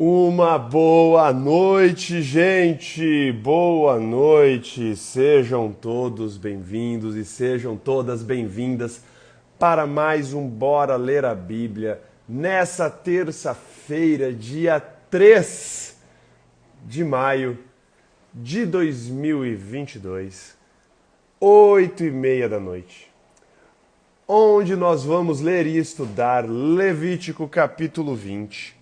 Uma boa noite, gente! Boa noite! Sejam todos bem-vindos e sejam todas bem-vindas para mais um Bora Ler a Bíblia nessa terça-feira, dia 3 de maio de 2022, 8h30 da noite, onde nós vamos ler e estudar Levítico capítulo 20.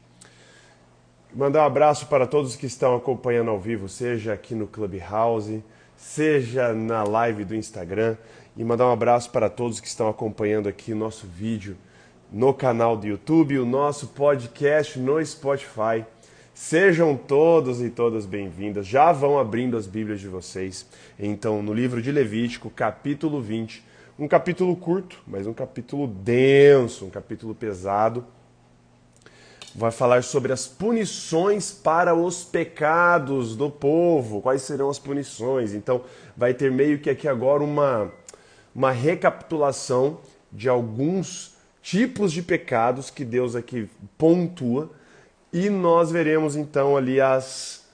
Mandar um abraço para todos que estão acompanhando ao vivo, seja aqui no Clubhouse, seja na live do Instagram. E mandar um abraço para todos que estão acompanhando aqui o nosso vídeo no canal do YouTube, o nosso podcast no Spotify. Sejam todos e todas bem-vindas. Já vão abrindo as Bíblias de vocês. Então, no livro de Levítico, capítulo 20. Um capítulo curto, mas um capítulo denso, um capítulo pesado. Vai falar sobre as punições para os pecados do povo. Quais serão as punições? Então, vai ter meio que aqui agora uma recapitulação de alguns tipos de pecados que Deus aqui pontua. E nós veremos então ali as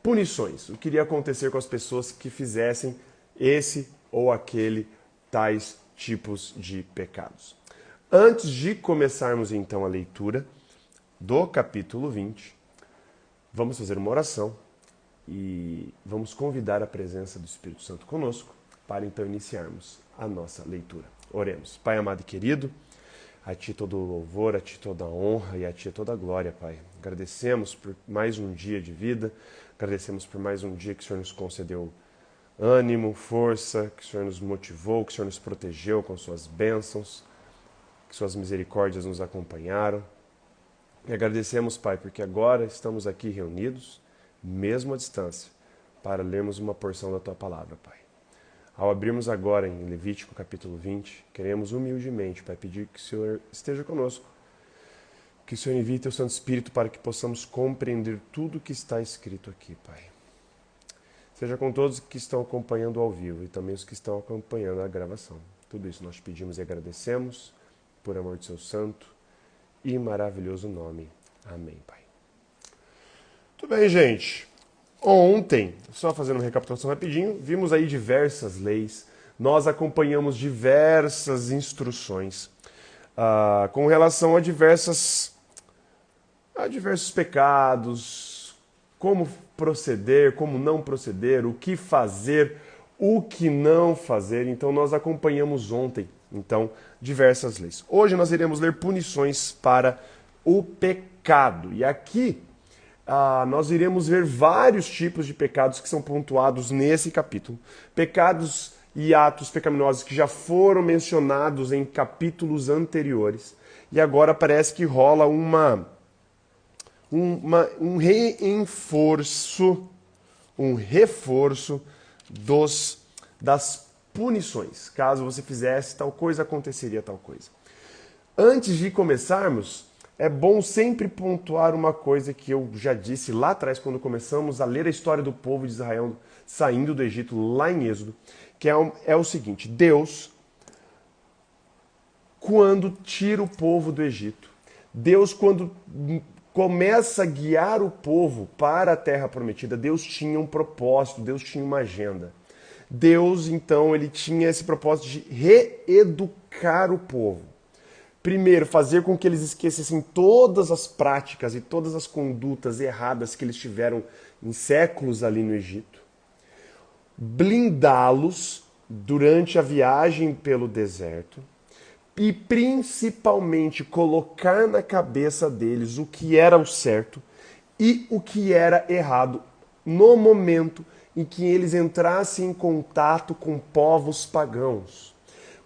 punições. O que iria acontecer com as pessoas que fizessem esse ou aquele tais tipos de pecados. Antes de começarmos então a leitura do capítulo 20, vamos fazer uma oração e vamos convidar a presença do Espírito Santo conosco para então iniciarmos a nossa leitura. Oremos. Pai amado e querido, a Ti todo o louvor, a Ti toda a honra e a Ti toda a glória, Pai. Agradecemos por mais um dia de vida, agradecemos por mais um dia que o Senhor nos concedeu ânimo, força, que o Senhor nos motivou, que o Senhor nos protegeu com Suas bênçãos, que Suas misericórdias nos acompanharam. E agradecemos, Pai, porque agora estamos aqui reunidos, mesmo à distância, para lermos uma porção da Tua palavra, Pai. Ao abrirmos agora em Levítico capítulo 20, queremos humildemente, Pai, pedir que o Senhor esteja conosco, que o Senhor envie Teu Santo Espírito para que possamos compreender tudo o que está escrito aqui, Pai. Seja com todos que estão acompanhando ao vivo e também os que estão acompanhando a gravação. Tudo isso nós pedimos e agradecemos, por amor de Seu Santo e maravilhoso nome. Amém, Pai. Tudo bem, gente. Ontem, só fazendo uma recapitulação rapidinho, vimos aí diversas leis, nós acompanhamos diversas instruções com relação a diversos pecados, como proceder, como não proceder, o que fazer, o que não fazer. Então nós acompanhamos ontem, então, diversas leis. Hoje nós iremos ler punições para o pecado. E aqui nós iremos ver vários tipos de pecados que são pontuados nesse capítulo. Pecados e atos pecaminosos que já foram mencionados em capítulos anteriores. E agora parece que rola um reforço das punições. Caso você fizesse tal coisa, aconteceria tal coisa. Antes de começarmos, é bom sempre pontuar uma coisa que eu já disse lá atrás, quando começamos a ler a história do povo de Israel saindo do Egito, lá em Êxodo, que é o seguinte: Deus, quando tira o povo do Egito, Deus, quando começa a guiar o povo para a Terra Prometida, Deus tinha um propósito, Deus tinha uma agenda. Deus, então, ele tinha esse propósito de reeducar o povo. Primeiro, fazer com que eles esquecessem todas as práticas e todas as condutas erradas que eles tiveram em séculos ali no Egito. Blindá-los durante a viagem pelo deserto. E, principalmente, colocar na cabeça deles o que era o certo e o que era errado no momento em que eles entrassem em contato com povos pagãos.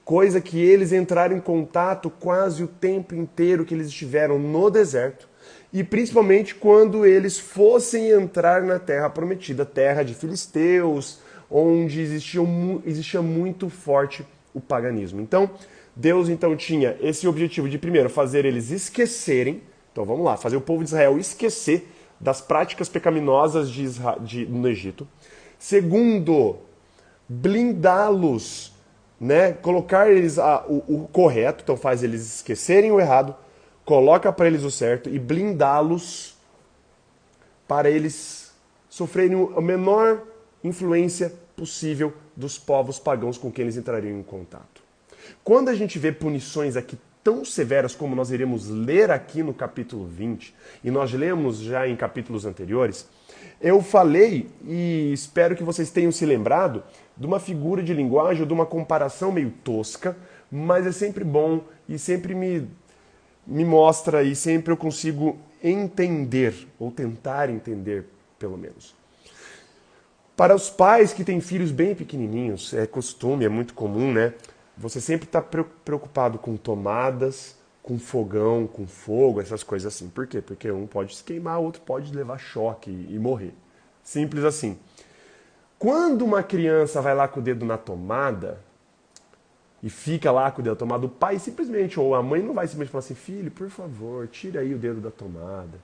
Coisa que eles entraram em contato quase o tempo inteiro que eles estiveram no deserto. E principalmente quando eles fossem entrar na Terra Prometida, terra de filisteus, onde existia muito forte o paganismo. Então, Deus então tinha esse objetivo de, primeiro, fazer eles esquecerem. Então vamos lá, fazer o povo de Israel esquecer das práticas pecaminosas no Egito. Segundo, blindá-los, né? Colocar eles o correto, então faz eles esquecerem o errado, coloca para eles o certo e blindá-los para eles sofrerem a menor influência possível dos povos pagãos com quem eles entrariam em contato. Quando a gente vê punições aqui tão severas como nós iremos ler aqui no capítulo 20, e nós lemos já em capítulos anteriores, eu falei, e espero que vocês tenham se lembrado, de uma figura de linguagem ou de uma comparação meio tosca, mas é sempre bom e sempre me mostra e sempre eu consigo entender, ou tentar entender, pelo menos. Para os pais que têm filhos bem pequenininhos, é costume, é muito comum, né? Você sempre está preocupado com tomadas, com fogão, com fogo, essas coisas assim. Por quê? Porque um pode se queimar, outro pode levar choque e morrer. Simples assim. Quando uma criança vai lá com o dedo na tomada e fica lá com o dedo na tomada, o pai simplesmente, ou a mãe não vai simplesmente falar assim, filho, por favor, tira aí o dedo da tomada.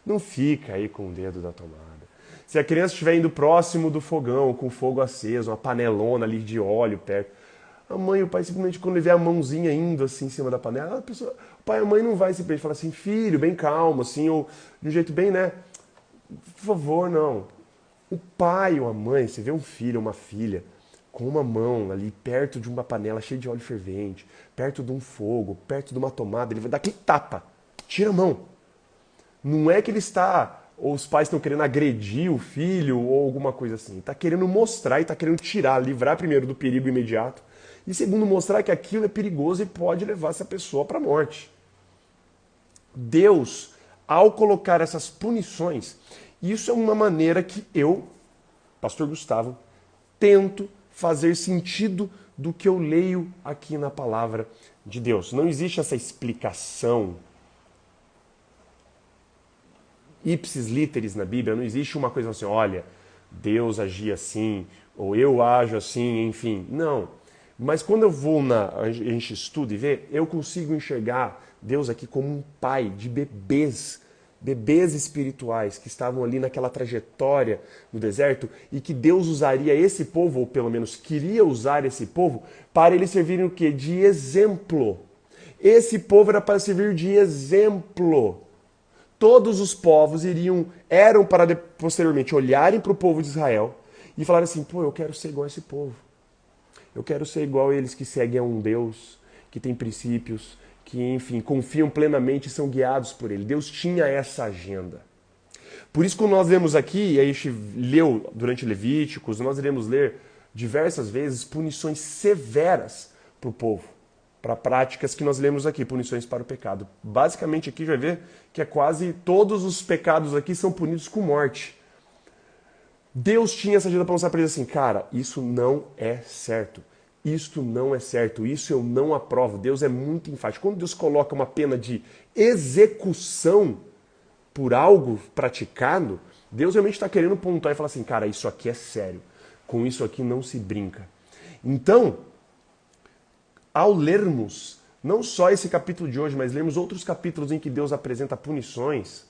Não fica aí com o dedo da tomada. Se a criança estiver indo próximo do fogão, com o fogo aceso, uma panelona ali de óleo perto, a mãe e o pai simplesmente, quando ele vê a mãozinha indo assim em cima da panela, o pai e a mãe não vai simplesmente falar assim, filho, bem calmo, assim, ou de um jeito bem, né? Por favor, não. O pai ou a mãe, você vê um filho ou uma filha com uma mão ali perto de uma panela cheia de óleo fervente, perto de um fogo, perto de uma tomada, ele vai dar aquele tapa, tira a mão. Não é que ele está, ou os pais estão querendo agredir o filho ou alguma coisa assim. Está querendo mostrar e está querendo tirar, livrar primeiro do perigo imediato. E segundo, mostrar que aquilo é perigoso e pode levar essa pessoa para a morte. Deus, ao colocar essas punições, isso é uma maneira que eu, pastor Gustavo, tento fazer sentido do que eu leio aqui na palavra de Deus. Não existe essa explicação ipsis literis na Bíblia, não existe uma coisa assim, olha, Deus agia assim, ou eu ajo assim, enfim. Não. Mas quando eu vou a gente estuda e vê, eu consigo enxergar Deus aqui como um pai de bebês espirituais que estavam ali naquela trajetória no deserto e que Deus usaria esse povo, ou pelo menos queria usar esse povo, para eles servirem o quê? De exemplo. Esse povo era para servir de exemplo. Todos os povos eram para posteriormente olharem para o povo de Israel e falarem assim, pô, eu quero ser igual a esse povo. Eu quero ser igual a eles que seguem a um Deus, que tem princípios, que, enfim, confiam plenamente e são guiados por Ele. Deus tinha essa agenda. Por isso, quando nós lemos aqui, e a gente leu durante Levíticos, nós iremos ler diversas vezes punições severas para o povo, para práticas que nós lemos aqui, punições para o pecado. Basicamente aqui já vai ver que é quase todos os pecados aqui são punidos com morte. Deus tinha essa agenda para mostrar para eles assim, cara, isso não é certo. Isto não é certo, isso eu não aprovo. Deus é muito enfático. Quando Deus coloca uma pena de execução por algo praticado, Deus realmente está querendo pontuar e falar assim, cara, isso aqui é sério. Com isso aqui não se brinca. Então, ao lermos não só esse capítulo de hoje, mas lermos outros capítulos em que Deus apresenta punições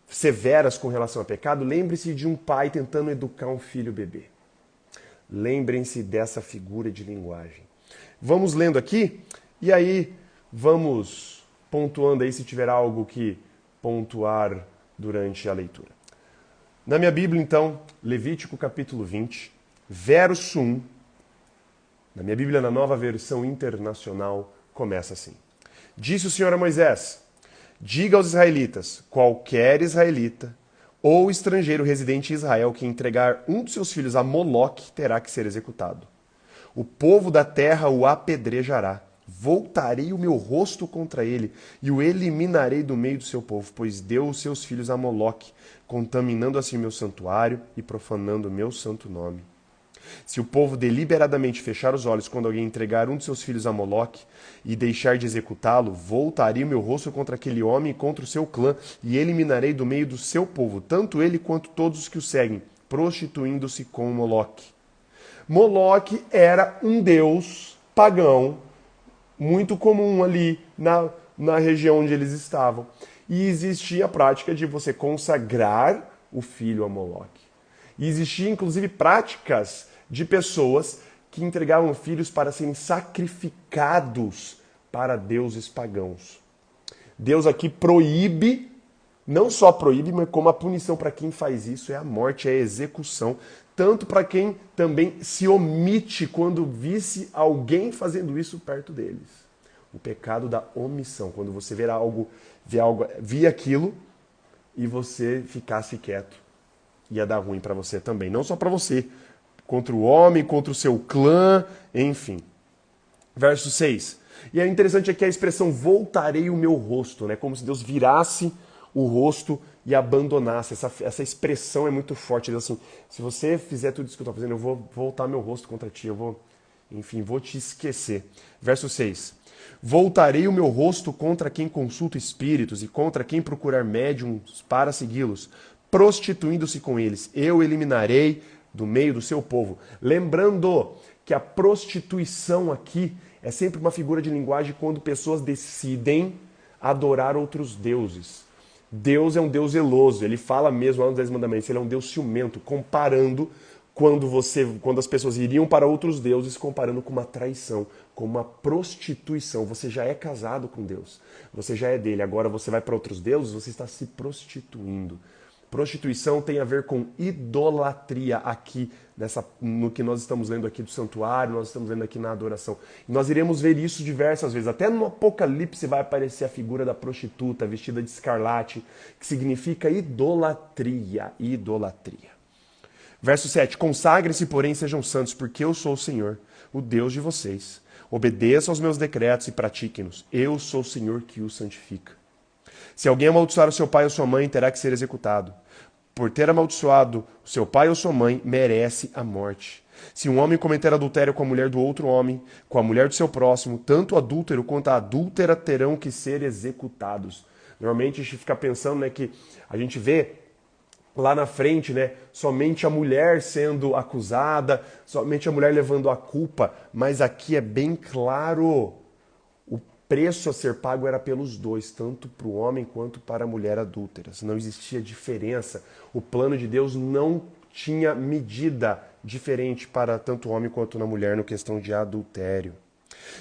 severas com relação ao pecado, lembre-se de um pai tentando educar um filho bebê. Lembrem-se dessa figura de linguagem. Vamos lendo aqui e aí vamos pontuando aí se tiver algo que pontuar durante a leitura. Na minha Bíblia, então, Levítico capítulo 20, verso 1. Na minha Bíblia, na Nova Versão Internacional, começa assim. Disse o Senhor a Moisés, diga aos israelitas, qualquer israelita ou estrangeiro residente em Israel que entregar um dos seus filhos a Moloque terá que ser executado. O povo da terra o apedrejará. Voltarei o meu rosto contra ele e o eliminarei do meio do seu povo, pois deu os seus filhos a Moloque, contaminando assim meu santuário e profanando o meu santo nome. Se o povo deliberadamente fechar os olhos quando alguém entregar um de seus filhos a Moloque e deixar de executá-lo, voltarei o meu rosto contra aquele homem e contra o seu clã e eliminarei do meio do seu povo, tanto ele quanto todos os que o seguem, prostituindo-se com Moloque. Moloque era um deus pagão, muito comum ali na região onde eles estavam. E existia a prática de você consagrar o filho a Moloque. E existia, inclusive, práticas de pessoas que entregavam filhos para serem sacrificados para deuses pagãos. Deus aqui proíbe Não só proíbe, mas como a punição para quem faz isso é a morte, é a execução. Tanto para quem também se omite quando visse alguém fazendo isso perto deles. O pecado da omissão, quando você via aquilo e você ficasse quieto, ia dar ruim para você também. Não só para você, contra o homem, contra o seu clã, enfim. Verso 6. E é interessante aqui a expressão voltarei o meu rosto, né? Como se Deus virasse o rosto e abandonasse. Essa expressão é muito forte. Ele diz assim, se você fizer tudo isso que eu estou fazendo, eu vou voltar meu rosto contra ti, vou te esquecer. Verso 6. Voltarei o meu rosto contra quem consulta espíritos e contra quem procurar médiums para segui-los, prostituindo-se com eles. Eu eliminarei do meio do seu povo. Lembrando que a prostituição aqui é sempre uma figura de linguagem quando pessoas decidem adorar outros deuses. Deus é um Deus zeloso, ele fala mesmo lá nos 10 mandamentos, ele é um Deus ciumento, comparando quando as pessoas iriam para outros deuses, comparando com uma traição, com uma prostituição. Você já é casado com Deus, você já é dele, agora você vai para outros deuses, você está se prostituindo. Prostituição tem a ver com idolatria aqui, no que nós estamos lendo aqui do santuário, nós estamos lendo aqui na adoração. E nós iremos ver isso diversas vezes. Até no Apocalipse vai aparecer a figura da prostituta vestida de escarlate, que significa idolatria. Idolatria. Verso 7. Consagre-se, porém, sejam santos, porque eu sou o Senhor, o Deus de vocês. Obedeçam aos meus decretos e pratiquem-nos. Eu sou o Senhor que os santifica. Se alguém amaldiçoar o seu pai ou sua mãe, terá que ser executado. Por ter amaldiçoado o seu pai ou sua mãe, merece a morte. Se um homem cometer adultério com a mulher do outro homem, com a mulher do seu próximo, tanto o adúltero quanto a adúltera terão que ser executados. Normalmente a gente fica pensando, né, que a gente vê lá na frente, né, somente a mulher sendo acusada, somente a mulher levando a culpa, mas aqui é bem claro. O preço a ser pago era pelos dois, tanto para o homem quanto para a mulher adúltera. Não existia diferença. O plano de Deus não tinha medida diferente para tanto o homem quanto na mulher no questão de adultério.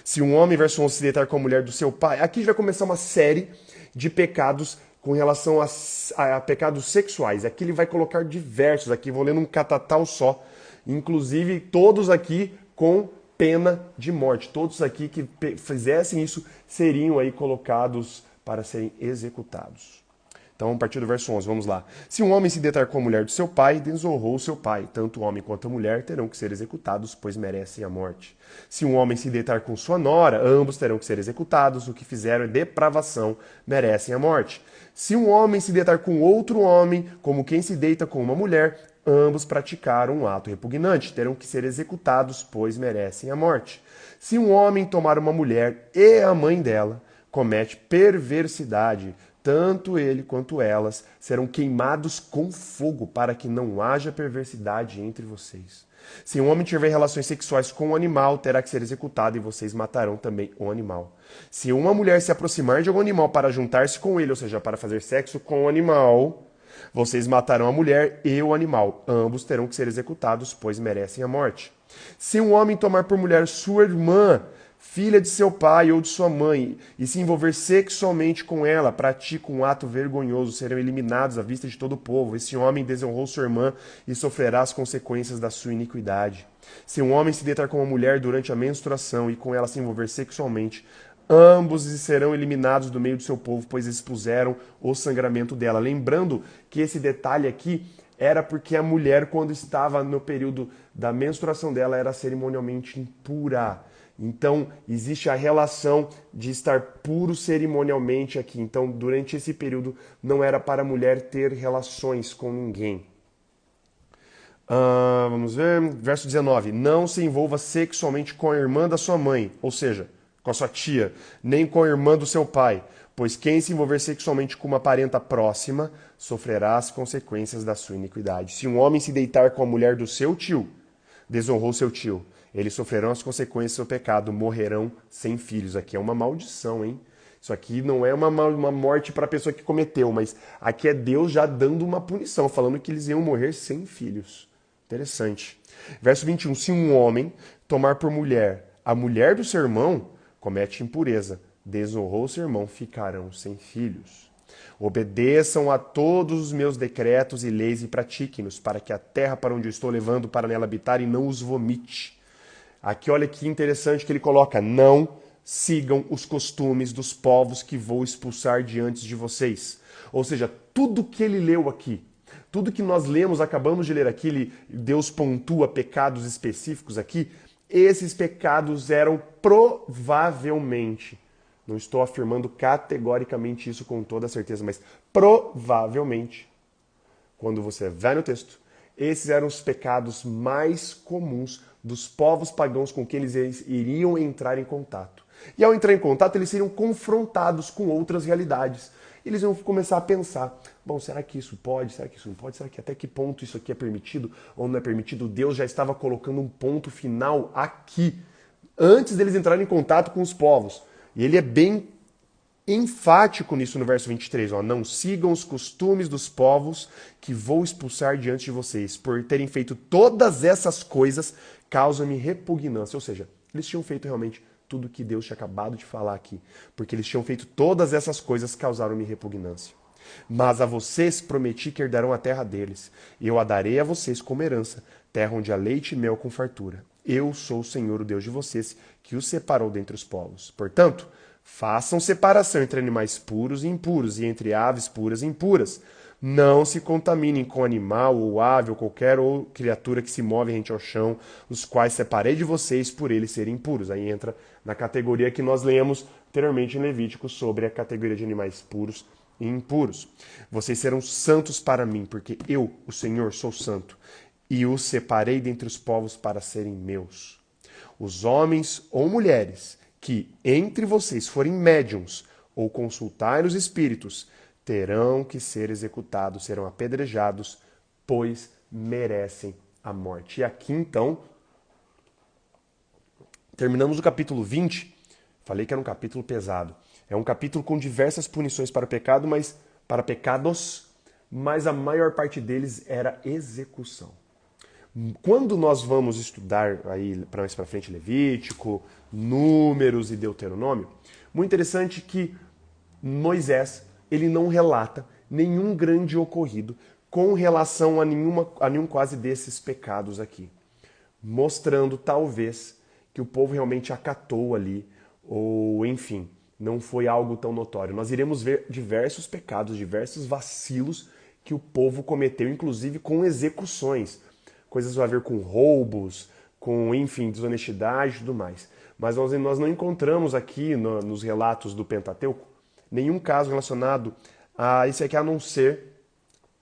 Se um homem, verso 11, se deitar com a mulher do seu pai, aqui vai começar uma série de pecados com relação a pecados sexuais. Aqui ele vai colocar diversos, aqui vou ler num catatal só, inclusive todos aqui com pena de morte. Todos aqui que fizessem isso seriam aí colocados para serem executados. Então, a partir do verso 11, vamos lá. Se um homem se deitar com a mulher do seu pai, desonrou o seu pai. Tanto o homem quanto a mulher terão que ser executados, pois merecem a morte. Se um homem se deitar com sua nora, ambos terão que ser executados. O que fizeram é depravação, merecem a morte. Se um homem se deitar com outro homem, como quem se deita com uma mulher, ambos praticaram um ato repugnante, terão que ser executados, pois merecem a morte. Se um homem tomar uma mulher e a mãe dela, comete perversidade, tanto ele quanto elas serão queimados com fogo, para que não haja perversidade entre vocês. Se um homem tiver relações sexuais com um animal, terá que ser executado, e vocês matarão também o animal. Se uma mulher se aproximar de algum animal para juntar-se com ele, ou seja, para fazer sexo com o animal, vocês matarão a mulher e o animal. Ambos terão que ser executados, pois merecem a morte. Se um homem tomar por mulher sua irmã, filha de seu pai ou de sua mãe, e se envolver sexualmente com ela, pratica um ato vergonhoso, serão eliminados à vista de todo o povo. Esse homem desonrou sua irmã e sofrerá as consequências da sua iniquidade. Se um homem se deitar com uma mulher durante a menstruação e com ela se envolver sexualmente, ambos serão eliminados do meio do seu povo, pois expuseram o sangramento dela. Lembrando que esse detalhe aqui era porque a mulher, quando estava no período da menstruação dela, era cerimonialmente impura. Então, existe a relação de estar puro cerimonialmente aqui. Então, durante esse período, não era para a mulher ter relações com ninguém. Vamos ver, verso 19. Não se envolva sexualmente com a irmã da sua mãe, ou seja, com a sua tia, nem com a irmã do seu pai, pois quem se envolver sexualmente com uma parenta próxima sofrerá as consequências da sua iniquidade. Se um homem se deitar com a mulher do seu tio, desonrou seu tio. Eles sofrerão as consequências do seu pecado, morrerão sem filhos. Aqui é uma maldição, hein? Isso aqui não é uma morte para a pessoa que cometeu, mas aqui é Deus já dando uma punição, falando que eles iam morrer sem filhos. Interessante. Verso 21. Se um homem tomar por mulher a mulher do seu irmão, comete impureza. Desonrou seu irmão, ficarão sem filhos. Obedeçam a todos os meus decretos e leis e pratiquem-nos, para que a terra para onde eu estou levando para nela habitar e não os vomite. Aqui olha que interessante que ele coloca, não sigam os costumes dos povos que vou expulsar diante de vocês. Ou seja, tudo que ele leu aqui, tudo que nós lemos, acabamos de ler aqui, Deus pontua pecados específicos aqui, esses pecados eram provavelmente, não estou afirmando categoricamente isso com toda certeza, mas provavelmente, quando você vai no texto, esses eram os pecados mais comuns dos povos pagãos com que eles iriam entrar em contato. E ao entrar em contato, eles seriam confrontados com outras realidades. Eles iam começar a pensar, bom, será que isso pode? Será que isso não pode? Será que até que ponto isso aqui é permitido ou não é permitido? Deus já estava colocando um ponto final aqui, antes deles entrarem em contato com os povos. E ele é bem enfático nisso no verso 23. Ó, não sigam os costumes dos povos que vou expulsar diante de vocês. Por terem feito todas essas coisas, causa-me repugnância. Ou seja, eles tinham feito realmente tudo que Deus tinha acabado de falar aqui. Porque eles tinham feito todas essas coisas, causaram-me repugnância. Mas a vocês prometi que herdarão a terra deles. E eu a darei a vocês como herança, terra onde há leite e mel com fartura. Eu sou o Senhor, o Deus de vocês, que os separou dentre os povos. Portanto, façam separação entre animais puros e impuros, e entre aves puras e impuras. Não se contaminem com animal ou ave ou qualquer ou criatura que se move rente ao chão, os quais separei de vocês por eles serem impuros. Aí entra na categoria que nós lemos anteriormente em Levítico sobre a categoria de animais puros e impuros. Vocês serão santos para mim, porque eu, o Senhor, sou santo, e os separei dentre os povos para serem meus. Os homens ou mulheres que entre vocês forem médiuns ou consultarem os espíritos, terão que ser executados, serão apedrejados, pois merecem a morte. E aqui, então, terminamos o capítulo 20. Falei que era um capítulo pesado. É um capítulo com diversas punições para o pecado, mas para pecados, mas a maior parte deles era execução. Quando nós vamos estudar aí mais para frente Levítico, Números e Deuteronômio, muito interessante que Moisés ele não relata nenhum grande ocorrido com relação a nenhum quase desses pecados aqui, mostrando talvez que o povo realmente acatou ali, ou enfim, não foi algo tão notório. Nós iremos ver diversos pecados, diversos vacilos que o povo cometeu, inclusive com execuções, coisas a ver com roubos, com, enfim, desonestidade e tudo mais. Mas nós não encontramos aqui nos relatos do Pentateuco nenhum caso relacionado a isso aqui, a não ser,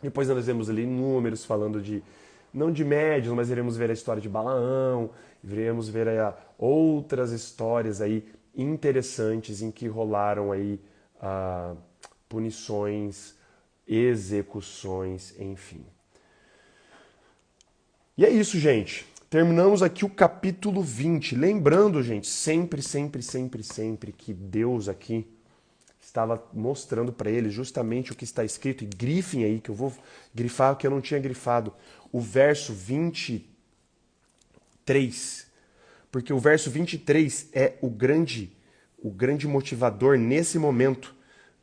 depois nós vemos ali Números falando de, não de médiuns, mas iremos ver a história de Balaão, iremos ver aí, outras histórias aí interessantes em que rolaram aí punições, execuções, enfim. E é isso, gente. Terminamos aqui o capítulo 20. Lembrando, gente, sempre que Deus aqui estava mostrando para eles justamente o que está escrito. E grifem aí, que eu vou grifar o que eu não tinha grifado. O verso 23. Porque o verso 23 é o grande motivador nesse momento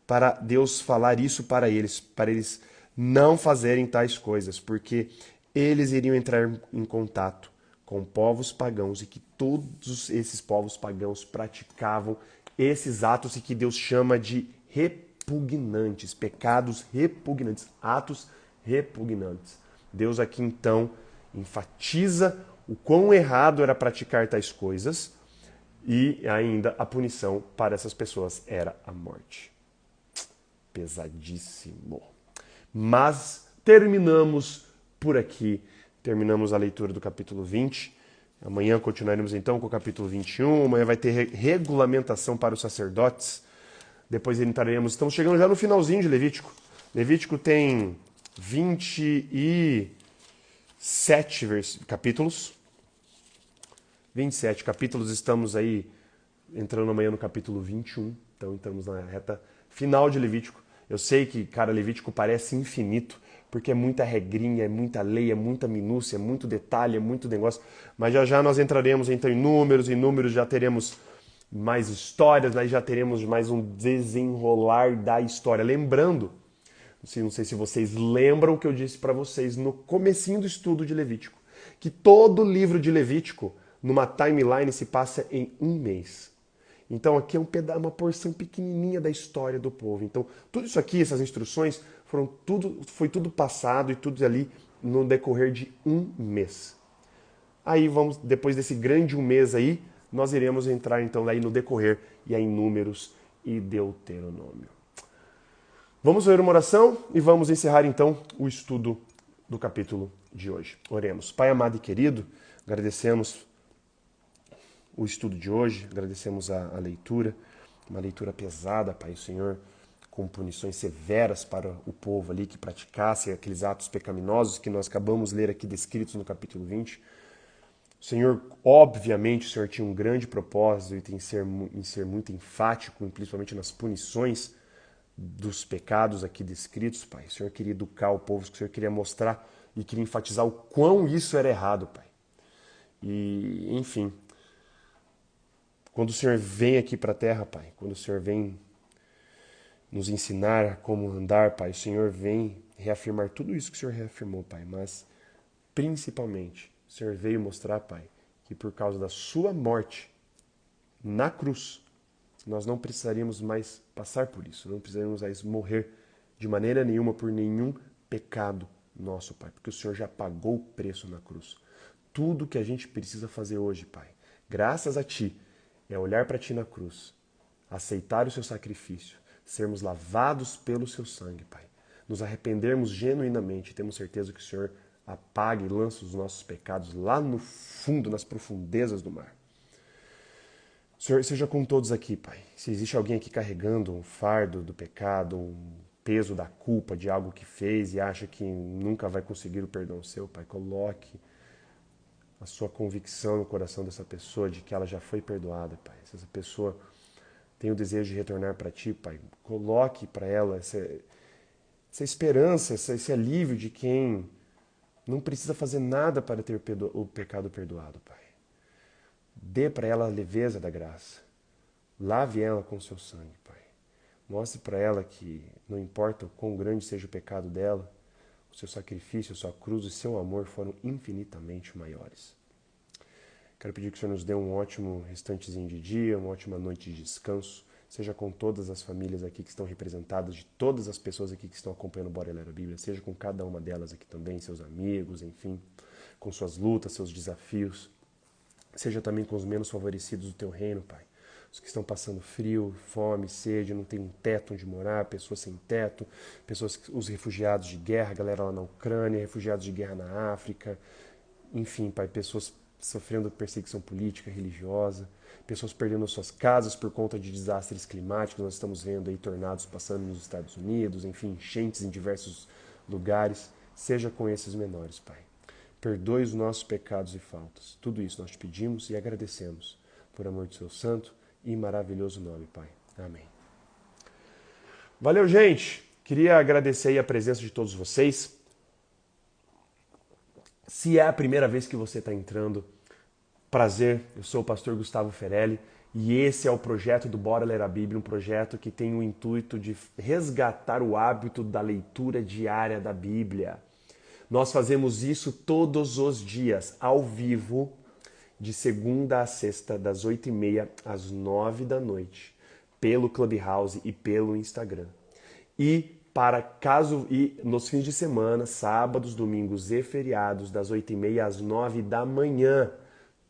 para Deus falar isso para eles não fazerem tais coisas, porque eles iriam entrar em contato com povos pagãos e que todos esses povos pagãos praticavam esses atos e que Deus chama de repugnantes, pecados repugnantes, atos repugnantes. Deus aqui então enfatiza o quão errado era praticar tais coisas e ainda a punição para essas pessoas era a morte. Pesadíssimo. Mas terminamos por aqui. Terminamos a leitura do capítulo 20. Amanhã continuaremos então com o capítulo 21. Amanhã vai ter regulamentação para os sacerdotes. Depois entraremos. Estamos chegando já no finalzinho de Levítico. Levítico tem 27 capítulos. 27 capítulos. Estamos aí entrando amanhã no capítulo 21. Então estamos na reta final de Levítico. Eu sei que, cara, Levítico parece infinito, porque é muita regrinha, é muita lei, é muita minúcia, é muito detalhe, é muito negócio. Mas já já nós entraremos então em Números já teremos mais histórias, aí já teremos mais um desenrolar da história. Lembrando, não sei se vocês lembram o que eu disse para vocês no comecinho do estudo de Levítico, que todo livro de Levítico, numa timeline, se passa em um mês. Então aqui é uma porção pequenininha da história do povo. Então tudo isso aqui, essas instruções, foi tudo passado e tudo ali no decorrer de um mês. Aí depois desse grande um mês aí, nós iremos entrar então aí no decorrer e aí em Números e Deuteronômio. Vamos ler uma oração e vamos encerrar então o estudo do capítulo de hoje. Oremos. Pai amado e querido, agradecemos o estudo de hoje, agradecemos a leitura, uma leitura pesada, Pai, o Senhor, com punições severas para o povo ali que praticasse aqueles atos pecaminosos que nós acabamos de ler aqui descritos no capítulo 20. O Senhor, obviamente, o Senhor tinha um grande propósito em ser muito enfático, principalmente nas punições dos pecados aqui descritos, Pai. O Senhor queria educar o povo, o Senhor queria mostrar e queria enfatizar o quão isso era errado, Pai. E, enfim, quando o Senhor vem aqui para a terra, Pai, quando o Senhor vem nos ensinar como andar, Pai, o Senhor vem reafirmar tudo isso que o Senhor reafirmou, Pai, mas principalmente o Senhor veio mostrar, Pai, que por causa da sua morte na cruz, nós não precisaríamos mais passar por isso, não precisaríamos mais morrer de maneira nenhuma por nenhum pecado nosso, Pai, porque o Senhor já pagou o preço na cruz. Tudo que a gente precisa fazer hoje, Pai, graças a Ti, é olhar para Ti na cruz, aceitar o Seu sacrifício, sermos lavados pelo Seu sangue, Pai, nos arrependermos genuinamente, temos certeza que o Senhor apague e lance os nossos pecados lá no fundo, nas profundezas do mar. Senhor, seja com todos aqui, Pai. Se existe alguém aqui carregando um fardo do pecado, um peso da culpa de algo que fez e acha que nunca vai conseguir o perdão seu, Pai, coloque a sua convicção no coração dessa pessoa de que ela já foi perdoada, Pai. Se essa pessoa tem o desejo de retornar para Ti, Pai, coloque para ela essa esperança, esse alívio de quem não precisa fazer nada para ter o pecado perdoado, Pai. Dê para ela a leveza da graça. Lave ela com o Seu sangue, Pai. Mostre para ela que não importa o quão grande seja o pecado dela, o Seu sacrifício, a Sua cruz e Seu amor foram infinitamente maiores. Quero pedir que o Senhor nos dê um ótimo restantezinho de dia, uma ótima noite de descanso. Seja com todas as famílias aqui que estão representadas, de todas as pessoas aqui que estão acompanhando o Bora Ler a Bíblia, seja com cada uma delas aqui também, seus amigos, enfim, com suas lutas, seus desafios. Seja também com os menos favorecidos do Teu reino, Pai. Os que estão passando frio, fome, sede, não tem um teto onde morar, pessoas sem teto, os refugiados de guerra, galera lá na Ucrânia, refugiados de guerra na África, enfim, Pai, pessoas sofrendo perseguição política, religiosa, pessoas perdendo suas casas por conta de desastres climáticos. Nós estamos vendo aí tornados passando nos Estados Unidos, enfim, enchentes em diversos lugares. Seja com esses menores, Pai. Perdoe os nossos pecados e faltas. Tudo isso nós te pedimos e agradecemos por amor do Seu santo e maravilhoso nome, Pai. Amém. Valeu, gente! Queria agradecer aí a presença de todos vocês. Se é a primeira vez que você está entrando, prazer, eu sou o pastor Gustavo Ferelli e esse é o projeto do Bora Ler a Bíblia, um projeto que tem o intuito de resgatar o hábito da leitura diária da Bíblia. Nós fazemos isso todos os dias, ao vivo, de segunda a sexta, das 8h30 às 9 da noite, pelo Clubhouse e pelo Instagram. E nos fins de semana, sábados, domingos e feriados, das 8h30 às 9 da manhã,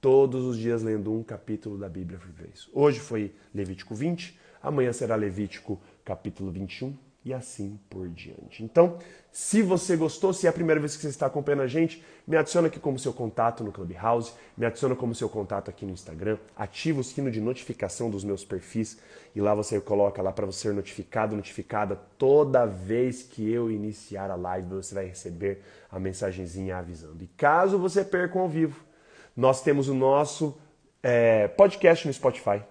todos os dias lendo um capítulo da Bíblia por vez. Hoje foi Levítico 20, amanhã será Levítico capítulo 21 e assim por diante. Então, se você gostou, se é a primeira vez que você está acompanhando a gente, me adiciona aqui como seu contato no Clubhouse, me adiciona como seu contato aqui no Instagram, ativa o sino de notificação dos meus perfis e lá você coloca lá para você ser notificada toda vez que eu iniciar a live, você vai receber a mensagenzinha avisando. E caso você perca ao vivo, nós temos o nosso podcast no Spotify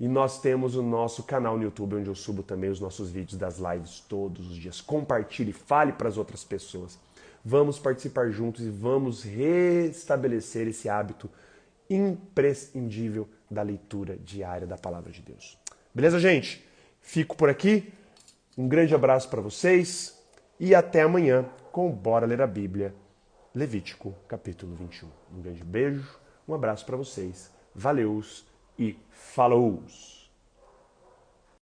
e nós temos o nosso canal no YouTube, onde eu subo também os nossos vídeos das lives todos os dias. Compartilhe, fale para as outras pessoas. Vamos participar juntos e vamos restabelecer esse hábito imprescindível da leitura diária da Palavra de Deus. Beleza, gente? Fico por aqui. Um grande abraço para vocês e até amanhã com o Bora Ler a Bíblia, Levítico, capítulo 21. Um grande beijo, um abraço para vocês. Valeus e falou!